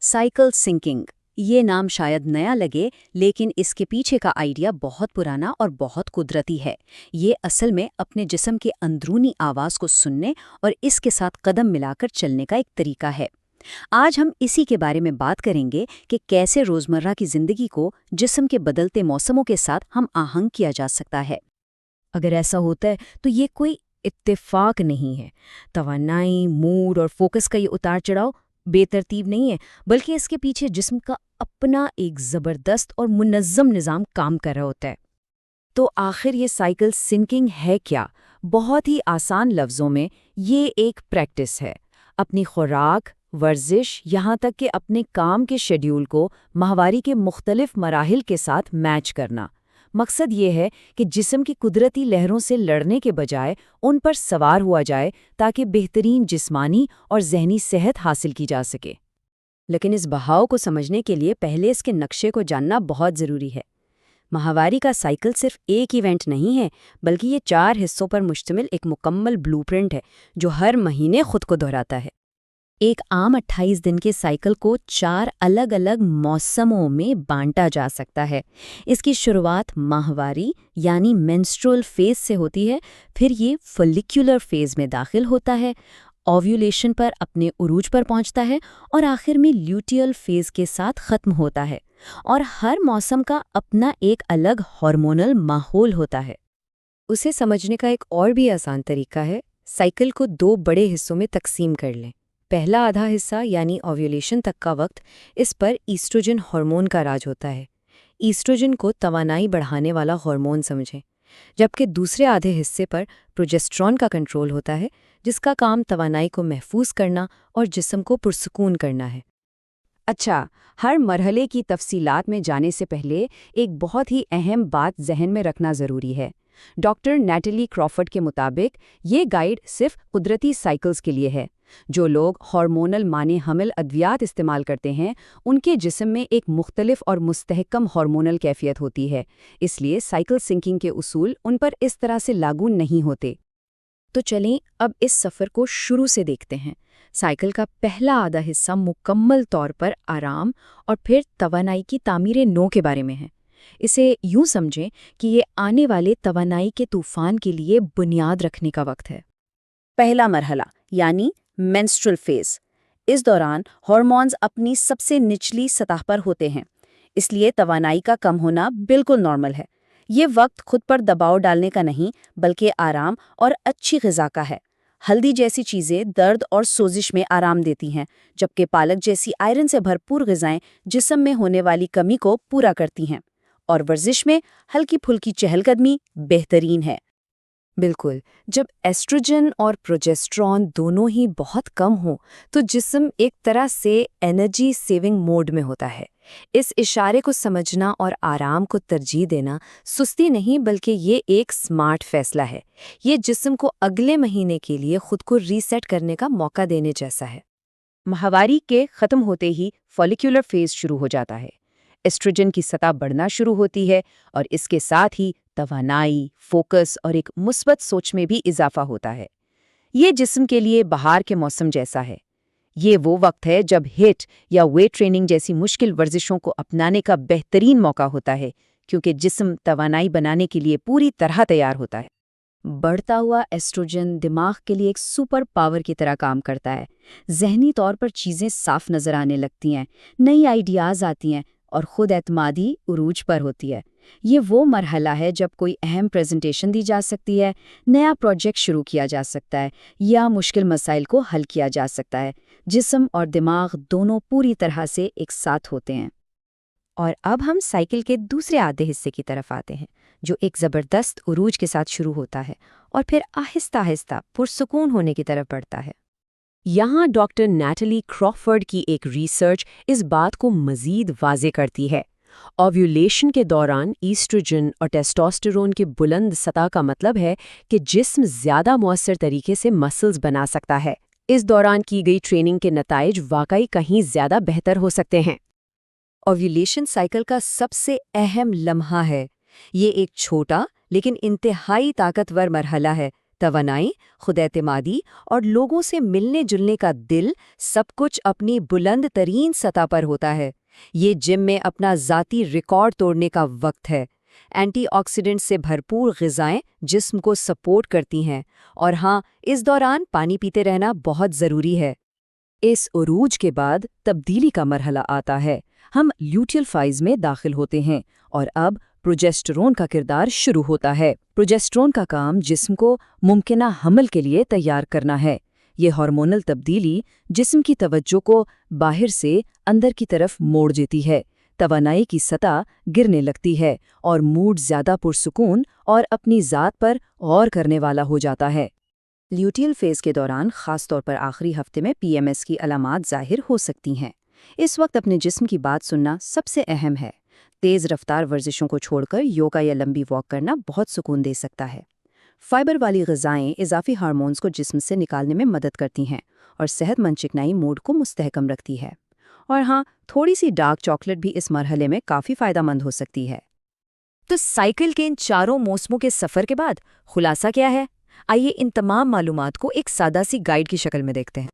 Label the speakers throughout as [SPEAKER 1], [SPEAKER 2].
[SPEAKER 1] Cycle sinking, ये नाम शायद नया लगे, लेकिन इसके पीछे का आइडिया बहुत पुराना और बहुत कुदरती है। ये असल में अपने जिस्म के अंदरूनी आवाज़ को सुनने और इसके साथ कदम मिलाकर चलने का एक तरीका है। आज हम इसी के बारे में बात करेंगे कि कैसे रोज़मर्रा की ज़िंदगी को जिस्म के बदलते मौसमों के साथ हम आहंग किया जा सकता है।
[SPEAKER 2] अगर ऐसा होता है तो ये कोई इत्तेफाक नहीं है। तवानाई, मूड और फोकस का ये उतार चढ़ाव बेतरतीब नहीं है, बल्कि इसके पीछे जिस्म का अपना एक ज़बरदस्त और मुनज़्ज़म निज़ाम काम कर रहा होता है। तो आखिर ये साइकिल सिंकिंग है क्या? बहुत ही आसान लफ्ज़ों में ये एक प्रैक्टिस है। अपनी खुराक, वर्जिश, यहाँ तक कि अपने काम के शेड्यूल को माहवारी के मुख्तलिफ मराहिल के साथ मैच करना। मकसद ये है कि जिस्म की कुदरती लहरों से लड़ने के बजाय उन पर सवार हुआ जाए, ताकि बेहतरीन जिस्मानी और ज़हनी सेहत हासिल की जा सके।
[SPEAKER 1] लेकिन इस बहाव को समझने के लिए पहले इसके नक्शे को जानना बहुत ज़रूरी है। माहवारी का साइकिल सिर्फ एक इवेंट नहीं है, बल्कि ये 4 हिस्सों पर मुश्तमिल एक मुकम्मल ब्लूप्रिंट है जो हर महीने खुद को दोहराता है। एक आम 28 दिन के साइकिल को 4 अलग अलग मौसमों में बांटा जा सकता है। इसकी शुरुआत माहवारी यानी मेंस्ट्रुअल फेज से होती है, फिर ये फोलिक्यूलर फेज में दाखिल होता है, ओव्यूलेशन पर अपने उरूज पर पहुंचता है और आखिर में ल्यूटियल फेज के साथ ख़त्म होता है। और हर मौसम का अपना एक अलग हार्मोनल माहौल होता है।
[SPEAKER 2] उसे समझने का एक और भी आसान तरीका है, साइकिल को 2 बड़े हिस्सों में तकसीम कर लें। पहला आधा हिस्सा यानी ओव्यूलेशन तक का वक्त, इस पर ईस्ट्रोजन हार्मोन का राज होता है। ईस्ट्रोजन को तवानाई बढ़ाने वाला हार्मोन समझें, जबकि दूसरे आधे हिस्से पर प्रोजेस्टेरॉन का कंट्रोल होता है, जिसका काम तवानाई को महफूज करना और जिस्म को पुरसुकून करना है।
[SPEAKER 1] अच्छा, हर मरहले की तफसीलात में जाने से पहले एक बहुत ही अहम बात जहन में रखना ज़रूरी है। डॉक्टर नैटली क्रॉफर्ड के मुताबिक ये गाइड सिर्फ कुदरती साइकिल्स के लिए है। जो लोग हार्मोनल माने हमिल अद्वियात इस्तेमाल करते हैं, उनके जिस्म में एक मुख्तलिफ और मुस्तहकम हार्मोनल कैफियत होती है, इसलिए साइकिल सिंकिंग के उसूल उन पर इस तरह से लागू नहीं होते।
[SPEAKER 2] तो चलें अब इस सफ़र को शुरू से देखते हैं। साइकिल का पहला आधा हिस्सा मुकम्मल तौर पर आराम और फिर तवानाई की तामीर नो के बारे में है। इसे यूं समझें कि ये आने वाले तवानाई के तूफान के लिए बुनियाद रखने का वक्त है।
[SPEAKER 1] पहला मरहला यानी मेंस्ट्रुअल फेज। इस दौरान हार्मोन्स अपनी सबसे निचली सतह पर होते हैं, इसलिए तवानाई का कम होना बिल्कुल नॉर्मल है। ये वक्त खुद पर दबाव डालने का नहीं, बल्कि आराम और अच्छी ग़िज़ा का है। हल्दी जैसी चीज़ें दर्द और सोजिश में आराम देती हैं, जबकि पालक जैसी आयरन से भरपूर ग़िज़ाएं जिस्म में होने वाली कमी को पूरा करती हैं। और वर्जिश में हल्की फुल्की चहलकदमी बेहतरीन है।
[SPEAKER 2] बिल्कुल, जब एस्ट्रोजन और प्रोजेस्टेरॉन दोनों ही बहुत कम हो तो जिस्म एक तरह से एनर्जी सेविंग मोड में होता है। इस इशारे को समझना और आराम को तरजीह देना सुस्ती नहीं, बल्कि ये एक स्मार्ट फैसला है। ये जिस्म को अगले महीने के लिए खुद को रीसेट करने का मौका देने जैसा है।
[SPEAKER 1] माहवारी के ख़त्म होते ही फॉलिक्यूलर फेज शुरू हो जाता है। एस्ट्रोजन की सतह बढ़ना शुरू होती है और इसके साथ ही तवानाई, फोकस और एक मुस्बत सोच में भी इजाफा होता है। ये जिस्म के लिए बहार के मौसम जैसा है। ये वो वक्त है जब हिट या वेट ट्रेनिंग जैसी मुश्किल वर्जिशों को अपनाने का बेहतरीन मौका होता है, क्योंकि जिस्म तवानाई बनाने के लिए पूरी तरह तैयार होता है। बढ़ता हुआ एस्ट्रोजन दिमाग के लिए एक सुपर पावर की तरह काम करता है। ज़हनी तौर पर चीज़ें साफ नज़र आने लगती हैं, नई आइडियाज़ आती हैं और खुद एतमादी उरूज पर होती है। ये वो मरहला है जब कोई अहम प्रेजेंटेशन दी जा सकती है, नया प्रोजेक्ट शुरू किया जा सकता है या मुश्किल मसाइल को हल किया जा सकता है। जिस्म और दिमाग दोनों पूरी तरह से एक साथ होते हैं।
[SPEAKER 2] और अब हम साइकिल के दूसरे आधे हिस्से की तरफ आते हैं, जो एक ज़बरदस्त उरूज के साथ शुरू होता है और फिर आहिस्ता आहिस्ता पुरसुकून होने की तरफ बढ़ता है।
[SPEAKER 1] यहाँ डॉक्टर नैटली क्रॉफर्ड की एक रिसर्च इस बात को मज़ीद वाज़े करती है। ओव्यूलेशन के दौरान ईस्ट्रोजन और टेस्टोस्टेरोन की बुलंद सतह का मतलब है कि जिस्म ज़्यादा मौसर तरीके से मसल्स बना सकता है। इस दौरान की गई ट्रेनिंग के नताइज वाकई कहीं ज़्यादा बेहतर हो सकते हैं।
[SPEAKER 2] ओव्यूलेशन साइकिल का सबसे अहम लम्हा है। ये एक छोटा लेकिन इंतहाई ताकतवर मरहला है,
[SPEAKER 1] توانائی، خود اعتمادی اور لوگوں سے ملنے جلنے کا دل سب کچھ اپنی بلند ترین سطح پر ہوتا ہے۔ یہ جم میں اپنا ذاتی ریکارڈ توڑنے کا وقت ہے۔ اینٹی آکسیڈنٹ سے بھرپور غذائیں جسم کو سپورٹ کرتی ہیں، اور ہاں، اس دوران پانی پیتے رہنا بہت ضروری ہے۔ اس عروج کے بعد تبدیلی کا مرحلہ آتا ہے۔ ہم لیوٹیل فائز میں داخل ہوتے ہیں اور اب پروجیسٹرون کا کردار شروع ہوتا ہے۔ پروجیسٹرون کا کام جسم کو ممکنہ حمل کے لیے تیار کرنا ہے۔ یہ ہارمونل تبدیلی جسم کی توجہ کو باہر سے اندر کی طرف موڑ دیتی ہے، توانائی کی سطح گرنے لگتی ہے اور موڈ زیادہ پرسکون اور اپنی ذات پر غور کرنے والا ہو جاتا ہے۔ لیوٹیل فیز کے دوران خاص طور پر آخری ہفتے میں پی ایم ایس کی علامات ظاہر ہو سکتی ہیں۔ اس وقت اپنے جسم کی بات سننا سب سے اہم ہے۔ تیز رفتار ورزشوں کو چھوڑ کر یوگا یا لمبی واک کرنا بہت سکون دے سکتا ہے۔ فائبر والی غذائیں اضافی ہارمونز کو جسم سے نکالنے میں مدد کرتی ہیں اور صحت مند چکنائی موڈ کو مستحکم رکھتی ہے۔ اور ہاں، تھوڑی سی ڈارک چاکلیٹ بھی اس مرحلے میں کافی فائدہ مند ہو سکتی ہے۔
[SPEAKER 2] تو سائیکل کے ان چاروں موسموں کے سفر کے بعد خلاصہ کیا ہے؟ آئیے ان تمام معلومات کو ایک سادہ سی گائیڈ کی شکل میں دیکھتے ہیں۔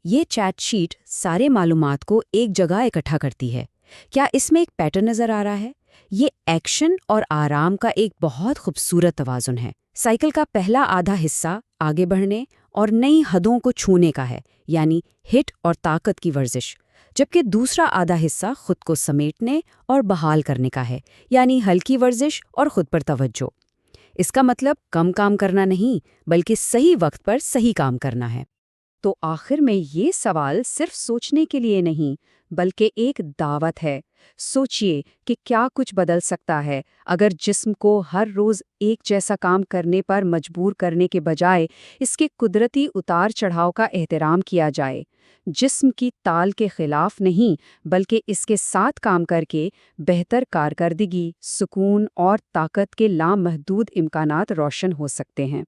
[SPEAKER 1] یہ چیٹ شیٹ سارے معلومات کو ایک جگہ اکٹھا کرتی ہے۔ کیا اس میں ایک پیٹرن نظر آ رہا ہے؟ یہ ایکشن اور آرام کا ایک بہت خوبصورت توازن ہے۔ سائیکل کا پہلا آدھا حصہ آگے بڑھنے اور نئی حدوں کو چھونے کا ہے، یعنی ہٹ اور طاقت کی ورزش، جبکہ دوسرا آدھا حصہ خود کو سمیٹنے اور بحال کرنے کا ہے، یعنی ہلکی ورزش اور خود پر توجہ۔ اس کا مطلب کم کام کرنا نہیں، بلکہ صحیح وقت پر صحیح کام کرنا ہے۔ تو آخر میں یہ سوال صرف سوچنے کے لیے نہیں، بلکہ ایک دعوت ہے۔ سوچئے کہ کیا کچھ بدل سکتا ہے اگر جسم کو ہر روز ایک جیسا کام کرنے پر مجبور کرنے کے بجائے اس کے قدرتی اتار چڑھاؤ کا احترام کیا جائے۔ جسم کی تال کے خلاف نہیں، بلکہ اس کے ساتھ کام کر کے بہتر کارکردگی، سکون اور طاقت کے لامحدود امکانات روشن ہو سکتے ہیں۔